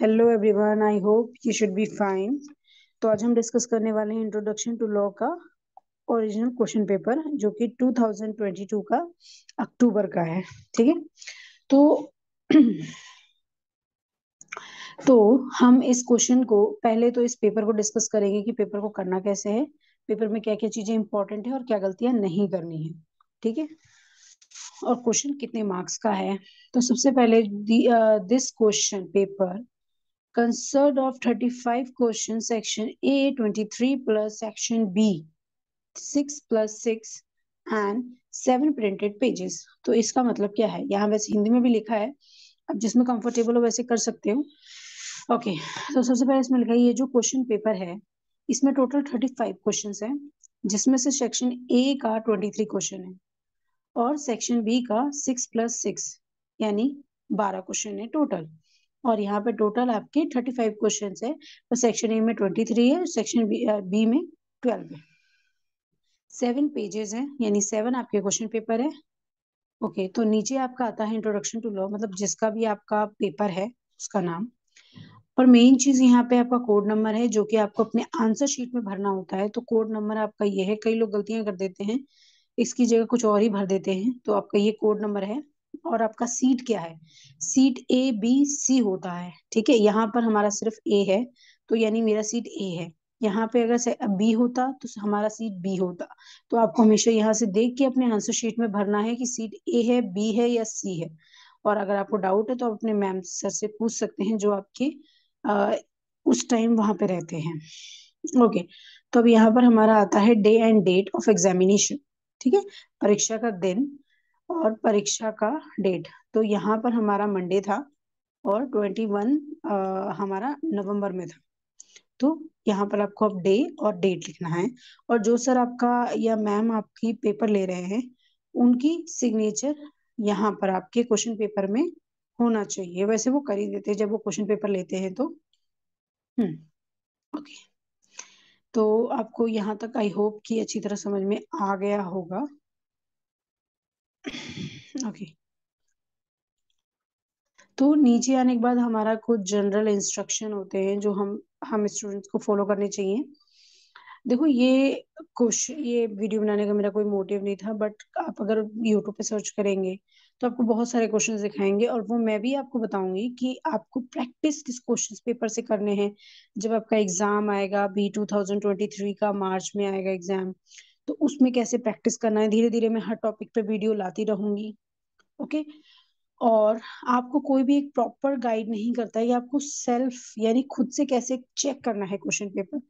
Hello everyone, I hope you should be fine. तो आज हम डिस्कस करने वाले हैं इंट्रोडक्शन टू लॉ का ओरिजिनल क्वेश्चन पेपर, जो कि 2022 का अक्टूबर का है। ठीक है। तो तो हम इस क्वेश्चन को पहले तो इस पेपर को डिस्कस करेंगे कि पेपर को करना कैसे है, पेपर में क्या क्या चीजें इंपॉर्टेंट है और क्या गलतियां नहीं करनी है। ठीक है। और क्वेश्चन कितने मार्क्स का है। तो सबसे पहले this question paper consist of 35 questions, section A 23 plus section B 6 plus 6 and 7 printed pages। तो इसका मतलब क्या है, यहाँ वैसे हिंदी में भी लिखा है, अब जिसमें कंफर्टेबल हो वैसे कर सकते हो। ओके। तो सबसे पहले इसमें लिखा है ये जो क्वेश्चन पेपर है, इसमें टोटल 35 क्वेश्चंस है, जिसमें से सेक्शन ए का 23 क्वेश्चन है और सेक्शन बी का 6 + 6 यानी 12 क्वेश्चन है टोटल। और यहाँ पे टोटल आपके 35 क्वेश्चन है, तो सेक्शन ए में 23 है, सेक्शन बी में 12 है। 7 पेजेस हैं, यानी 7 आपके क्वेश्चन पेपर है। ओके। तो नीचे आपका आता है इंट्रोडक्शन टू लॉ, मतलब जिसका भी आपका पेपर है उसका नाम। और मेन चीज यहाँ पे आपका कोड नंबर है, जो कि आपको अपने आंसर शीट में भरना होता है। तो कोड नंबर आपका ये है, कई लोग गलतियां कर देते हैं, इसकी जगह कुछ और ही भर देते हैं। तो आपका ये कोड नंबर है। और आपका सीट क्या है, सीट A B C होता है। ठीक है। यहाँ पर हमारा सिर्फ ए है, तो यानी मेरा सीट ए है। यहाँ पे अगर बी होता तो हमारा सीट बी होता। तो आपको हमेशा यहाँ से देख के अपने आंसर शीट में भरना है कि सीट ए है, बी है या सी है। और अगर आपको डाउट है तो आप अपने मैम सर से पूछ सकते हैं, जो आपके अ, उस टाइम वहां पे रहते हैं। ओके। तो अब यहाँ पर हमारा आता है day and date of examination. ठीक है। परीक्षा का दिन और परीक्षा का डेट। तो यहाँ पर हमारा मंडे था और 21 हमारा नवंबर में था। तो यहाँ पर आपको अब डे और डेट लिखना है। और जो सर आपका या मैम आपकी पेपर ले रहे हैं, उनकी सिग्नेचर यहाँ पर आपके क्वेश्चन पेपर में होना चाहिए। वैसे वो कर ही देते हैं जब वो क्वेश्चन पेपर लेते हैं तो। ओके। तो आपको यहाँ तक आई होप कि अच्छी तरह समझ में आ गया होगा। ओके। तो नीचे आने के बाद हमारा कुछ जनरल इंस्ट्रक्शन होते हैं जो हम स्टूडेंट्स को फॉलो करने चाहिए। देखो, ये वीडियो बनाने का मेरा कोई मोटिव नहीं था, बट आप अगर यूट्यूब पे सर्च करेंगे तो आपको बहुत सारे क्वेश्चंस दिखाएंगे, और वो मैं भी आपको बताऊंगी कि आपको प्रैक्टिस किस क्वेश्चंस पेपर से करने हैं। जब आपका एग्जाम आएगा बी 2023 का, मार्च में आएगा एग्जाम, तो उसमें कैसे प्रैक्टिस करना है। धीरे धीरे मैं हर टॉपिक पे वीडियो लाती रहूंगी। ओके। और आपको कोई भी एक प्रॉपर गाइड नहीं करता है कि आपको सेल्फ यानी खुद से कैसे चेक करना है क्वेश्चन पेपर,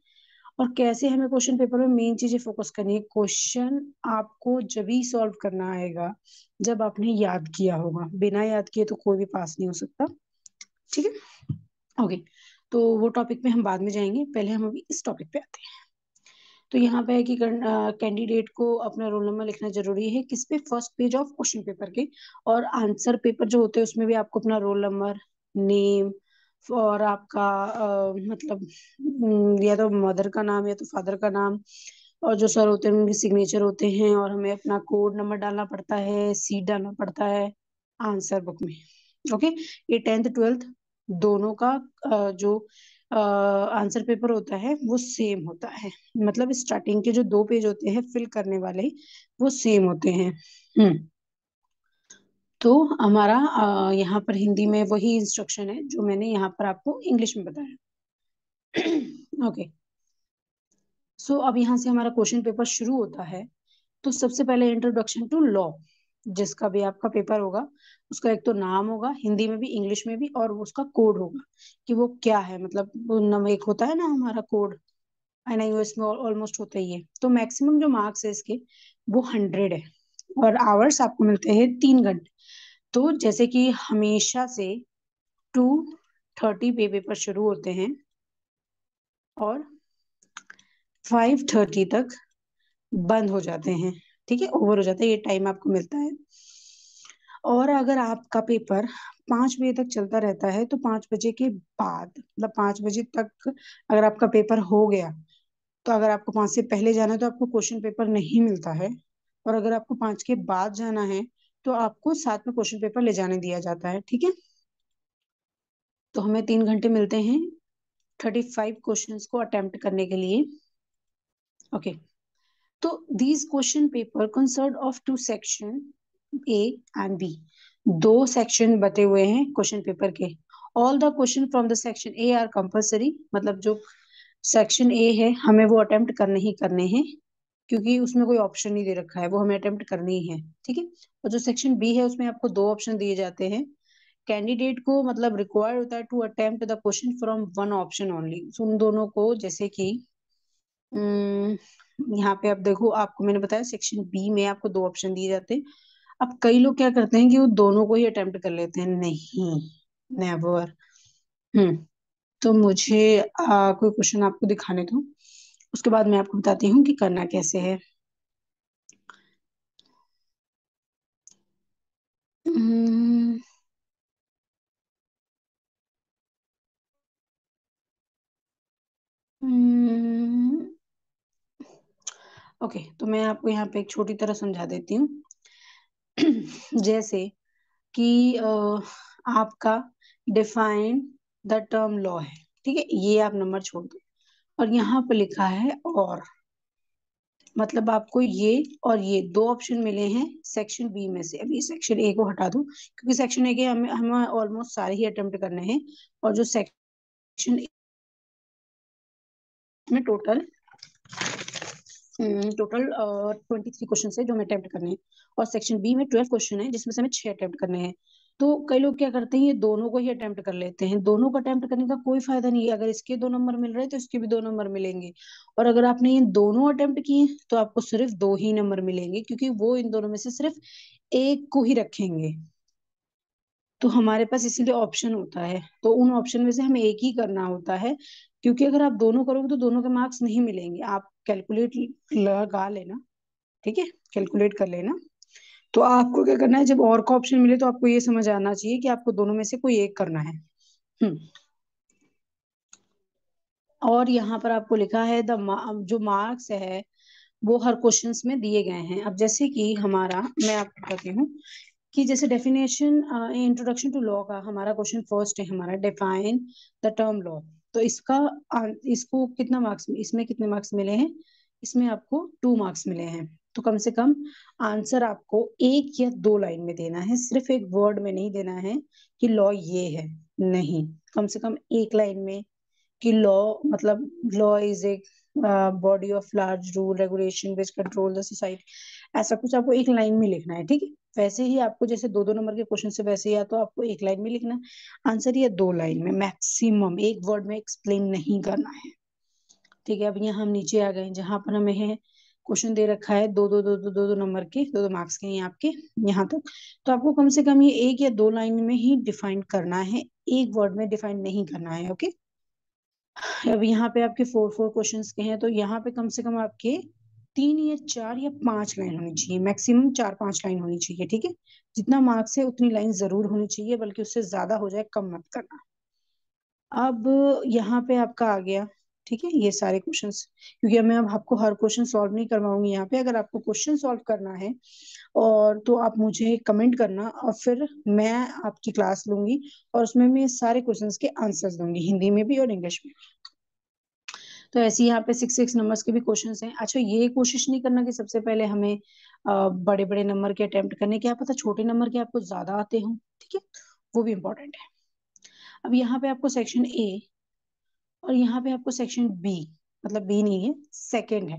और कैसे हमें क्वेश्चन पेपर में मेन चीजें फोकस करनी है। क्वेश्चन आपको जब ही सॉल्व करना आएगा जब आपने याद किया होगा, बिना याद किए तो कोई भी पास नहीं हो सकता। ठीक है। ओके। तो वो टॉपिक पे हम बाद में जाएंगे, पहले हम अभी इस टॉपिक पे आते हैं। तो यहाँ पे है कि कैंडिडेट को अपना रोल नंबर लिखना जरूरी है, किस पे, first page of question paper के। और आंसर पेपर जो होते हैं उसमें भी आपको अपना रोल नंबर, नेम, और आपका मतलब या तो मदर का नाम या तो फादर का नाम, और जो सर होते हैं उनके सिग्नेचर होते हैं, और हमें अपना कोड नंबर डालना पड़ता है, सीट डालना पड़ता है आंसर बुक में। ओके। ये 10th 12th दोनों का जो आंसर पेपर होता है वो सेम होता है। मतलब स्टार्टिंग के जो 2 पेज होते हैं फिल करने वाले, वो सेम होते हैं। हम्म। तो हमारा यहाँ पर हिंदी में वही इंस्ट्रक्शन है जो मैंने यहाँ पर आपको इंग्लिश में बताया। ओके। सो अब यहाँ से हमारा क्वेश्चन पेपर शुरू होता है। तो सबसे पहले इंट्रोडक्शन टू लॉ, जिसका भी आपका पेपर होगा उसका एक तो नाम होगा, हिंदी में भी इंग्लिश में भी, और उसका कोड होगा कि वो क्या है। मतलब वो एक होता है ना हमारा कोड, NIOS में ऑलमोस्ट होता ही है। तो मैक्सिमम जो मार्क्स है इसके वो 100 है। और आवर्स आपको मिलते हैं 3 घंटे। तो जैसे कि हमेशा से 2:30 पे पेपर शुरू होते हैं और 5:30 तक बंद हो जाते हैं। ठीक है, ओवर हो जाता है, ये टाइम आपको मिलता है। और अगर आपका पेपर 5 बजे तक चलता रहता है तो 5 बजे के बाद, मतलब 5 बजे तक अगर आपका पेपर हो गया, तो अगर आपको 5 से पहले जाना है तो आपको क्वेश्चन पेपर नहीं मिलता है। और अगर आपको 5 के बाद जाना है तो आपको साथ में क्वेश्चन पेपर ले जाने दिया जाता है। ठीक है। तो हमें 3 घंटे मिलते हैं 35 क्वेश्चंस को अटेम्प्ट करने के लिए। ओके, तो these question paper consist of 2 section A and B. 2 section बटे हुए हैं क्वेश्चन पेपर के। All the question from the section A are compulsory, मतलब जो सेक्शन ए है हमें वो अटेम्प्ट करने ही करने हैं, क्योंकि उसमें कोई ऑप्शन नहीं दे रखा है, वो हमें अटेम्प्ट करनी ही है, ठीक है। और जो सेक्शन बी है उसमें आपको 2 ऑप्शन दिए जाते हैं। कैंडिडेट को मतलब रिक्वायर्ड होता है to attempt the question from one option only. उन दोनों को, जैसे कि यहाँ पे आप देखो, आपको मैंने बताया सेक्शन बी में आपको 2 ऑप्शन दिए जाते हैं। अब कई लोग क्या करते हैं कि वो दोनों को ही अटेम्प्ट कर लेते हैं। नहीं, नेवर। हम्म तो मुझे कोई क्वेश्चन आपको दिखाने दो, उसके बाद मैं आपको बताती हूँ कि करना कैसे है। हम्म, हम्म, ओके, तो मैं आपको यहाँ पे एक छोटी तरह समझा देती हूँ। जैसे कि आपका डिफाइन द टर्म लॉ है, ठीक है, ये आप नंबर छोड़ दो। और यहाँ पे लिखा है और, मतलब आपको ये और ये 2 ऑप्शन मिले हैं सेक्शन बी में से। अभी सेक्शन ए को हटा दो, क्योंकि सेक्शन ए के हमें ऑलमोस्ट सारे ही अटेम्प्ट करने हैं। और जो सेक्शन में टोटल 23 क्वेश्चन है जो हमें अटेम्प्ट करने हैं। और सेक्शन बी में 12 क्वेश्चन है जिसमें से हमें 6 अटेम्प्ट करने हैं। तो कई लोग क्या करते हैं, ये दोनों को ही अटेम्प्ट कर लेते हैं। दोनों को अटेम्प्ट करने का कोई फायदा नहीं है। अगर इसके 2 नंबर मिल रहे हैं तो इसके भी 2 नंबर मिलेंगे। और अगर आपने ये दोनों अटेम्प्ट किए तो आपको सिर्फ 2 ही नंबर मिलेंगे, क्योंकि वो इन दोनों में से सिर्फ एक को ही रखेंगे। तो हमारे पास इसीलिए ऑप्शन होता है, तो उन ऑप्शन में से हमें एक ही करना होता है। क्योंकि अगर आप दोनों करोगे तो दोनों के मार्क्स नहीं मिलेंगे। आप कैलकुलेट लगा लेना, ठीक है, कैलकुलेट कर लेना। तो आपको क्या करना है, जब और का ऑप्शन मिले तो आपको ये समझ आना चाहिए कि आपको दोनों में से कोई एक करना है। हम्म और यहाँ पर आपको लिखा है जो मार्क्स है वो हर क्वेश्चंस में दिए गए हैं। अब जैसे कि हमारा, मैं आपको बताती हूँ कि जैसे डेफिनेशन, इंट्रोडक्शन टू लॉ का हमारा क्वेश्चन फर्स्ट है, हमारा डिफाइन द टर्म लॉ। तो इसको कितना मार्क्स, इसमें कितने मार्क्स मिले हैं, इसमें आपको 2 मार्क्स मिले हैं। तो कम से कम आंसर आपको 1 या 2 लाइन में देना है, सिर्फ एक वर्ड में नहीं देना है कि लॉ ये है। नहीं, कम से कम 1 लाइन में कि लॉ मतलब law is a body of large rule regulation which control the society. ऐसा कुछ आपको 1 लाइन में लिखना है, ठीक है। वैसे ही आपको जैसे 2 2 नंबर के क्वेश्चन से वैसे ही, या तो आपको 1 लाइन में लिखना आंसर, या 2 लाइन में, मैक्सिमम एक वर्ड में एक्सप्लेन नहीं करना है, ठीक है। अब यहाँ हम नीचे आ गए जहां पर हमें है क्वेश्चन दे रखा है दो दो नंबर के, 2 2 मार्क्स के हैं आपके यहाँ तक। तो आपको कम से कम ये 1 या 2 लाइन में ही डिफाइन करना है, एक वर्ड में डिफाइन नहीं करना है, ओके। अब यहाँ पे आपके 4 4 क्वेश्चंस के हैं, तो यहाँ पे कम से कम आपके 3 या 4 या 5 लाइन होनी चाहिए, मैक्सिमम 4 5 लाइन होनी चाहिए, ठीक है। जितना मार्क्स है उतनी लाइन जरूर होनी चाहिए, बल्कि उससे ज्यादा हो जाए कम मत करना। अब यहाँ पे आपका आ गया, ठीक है, ये सारे क्वेश्चंस। क्योंकि मैं अब आपको हर क्वेश्चन सॉल्व नहीं करवाऊंगी यहाँ पे। अगर आपको क्वेश्चन सॉल्व करना है और तो आप मुझे कमेंट करना, और फिर मैं आपकी क्लास लूंगी और उसमें मैं सारे क्वेश्चंस के आंसर्स दूंगी, हिंदी में भी और इंग्लिश में। तो ऐसे ही यहाँ पे 6 6 नंबर्स के भी क्वेश्चंस हैं। अच्छा, ये कोशिश नहीं करना कि सबसे पहले हमें बड़े बड़े नंबर के अटेम्प्ट करने, क्या पता छोटे नंबर के आपको ज्यादा आते हो, ठीक है, वो भी इम्पोर्टेंट है। अब यहाँ पे आपको सेक्शन ए और यहाँ पे आपको सेक्शन बी, मतलब बी नहीं है, सेकंड है,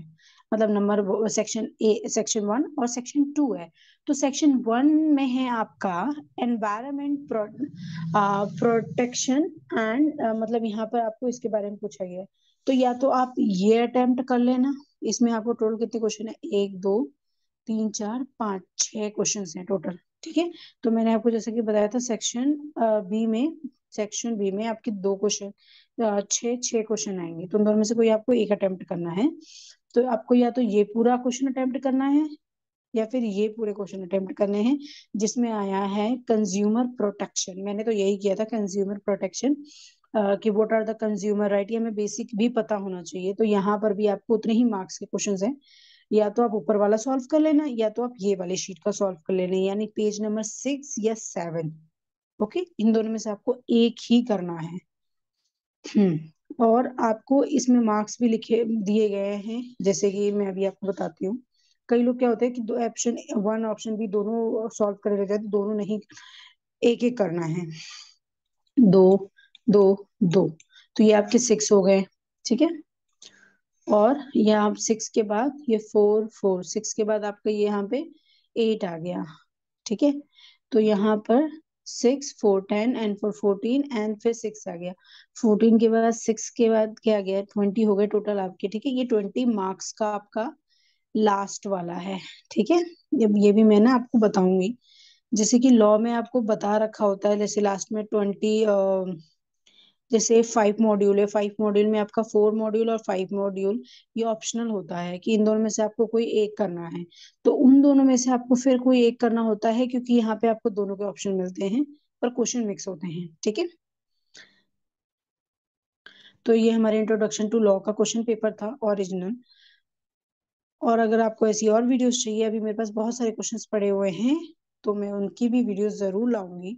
मतलब नंबर सेक्शन ए, सेक्शन 1 और सेक्शन 2 है। तो सेक्शन 1 में है आपका एनवायरमेंट प्रोटेक्शन एंड, मतलब यहाँ पर आपको इसके बारे में पूछा गया है। तो या तो आप ये अटेम्प्ट कर लेना, इसमें आपको टोटल कितने क्वेश्चन है, 1 2 3 4 5 6 क्वेश्चन है टोटल, ठीक है। तो मैंने आपको जैसे कि बताया था बी में सेक्शन बी में आपके 2 क्वेश्चन, 6 6 क्वेश्चन आएंगे। तो उन दोनों में से कोई आपको एक अटेम्प्ट करना है। तो आपको या तो ये पूरा क्वेश्चन अटेम्प्ट करना है, या फिर ये पूरे क्वेश्चन अटेम्प्ट करने हैं जिसमें आया है कंज्यूमर प्रोटेक्शन। मैंने तो यही किया था, कंज्यूमर प्रोटेक्शन, कि what are the consumer right, ये हमें बेसिक भी पता होना चाहिए। तो यहाँ पर भी आपको उतने ही मार्क्स के क्वेश्चंस हैं। या तो आप ऊपर वाला सॉल्व कर लेना, या तो आप ये वाले शीट का सॉल्व कर लेना, यानी पेज नंबर 6 या 7। ओके, इन दोनों में से आपको एक ही करना है। और आपको इसमें मार्क्स भी लिखे दिए गए हैं, जैसे कि मैं अभी आपको बताती हूँ। कई लोग क्या होता है कि दो ऑप्शन, वन ऑप्शन भी दोनों सॉल्व कर रहे थे, दोनों नहीं, एक एक करना है। दो, दो, दो, तो ये आपके 6 हो गए। ठीक है, और यहाँ 6 के बाद ये 4, 4, 6 के बाद आपका ये यहाँ पे 8 आ गया। ठीक है, तो यहाँ पर 6, 4, 10 एंड 14 एंड फिर 6 आ गया। 14 के बाद 6 के बाद क्या आ गया, 20 हो गए टोटल आपके। ठीक है, ये 20 मार्क्स का आपका लास्ट वाला है। ठीक है, जब ये भी मैं ना आपको बताऊंगी, जैसे कि लॉ में आपको बता रखा होता है, जैसे लास्ट में 20, जैसे 5 मॉड्यूल है, 5 मॉड्यूल में आपका 4 मॉड्यूल और 5 मॉड्यूल, ये ऑप्शनल होता है कि इन दोनों में से आपको कोई एक करना है। तो उन दोनों में से आपको फिर कोई एक करना होता है, क्योंकि यहाँ पे आपको दोनों के ऑप्शन मिलते हैं पर क्वेश्चन मिक्स होते हैं। ठीक है, तो ये हमारे इंट्रोडक्शन टू लॉ का क्वेश्चन पेपर था, ओरिजिनल। और अगर आपको ऐसी और वीडियोस चाहिए, अभी मेरे पास बहुत सारे क्वेश्चंस पड़े हुए हैं, तो मैं उनकी भी वीडियोस जरूर लाऊंगी।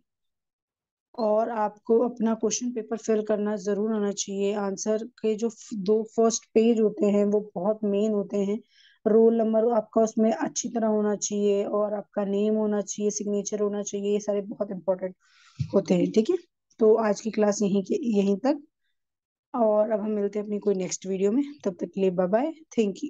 और आपको अपना क्वेश्चन पेपर फिल करना जरूर आना चाहिए। आंसर के जो दो फर्स्ट पेज होते हैं वो बहुत मेन होते हैं। रोल नंबर आपका उसमें अच्छी तरह होना चाहिए, और आपका नेम होना चाहिए, सिग्नेचर होना चाहिए, ये सारे बहुत इंपॉर्टेंट होते हैं। ठीक है, तो आज की क्लास यहीं तक, और अब हम मिलते हैं अपनी कोई नेक्स्ट वीडियो में। तब तक के लिए बाय बाय, थैंक यू।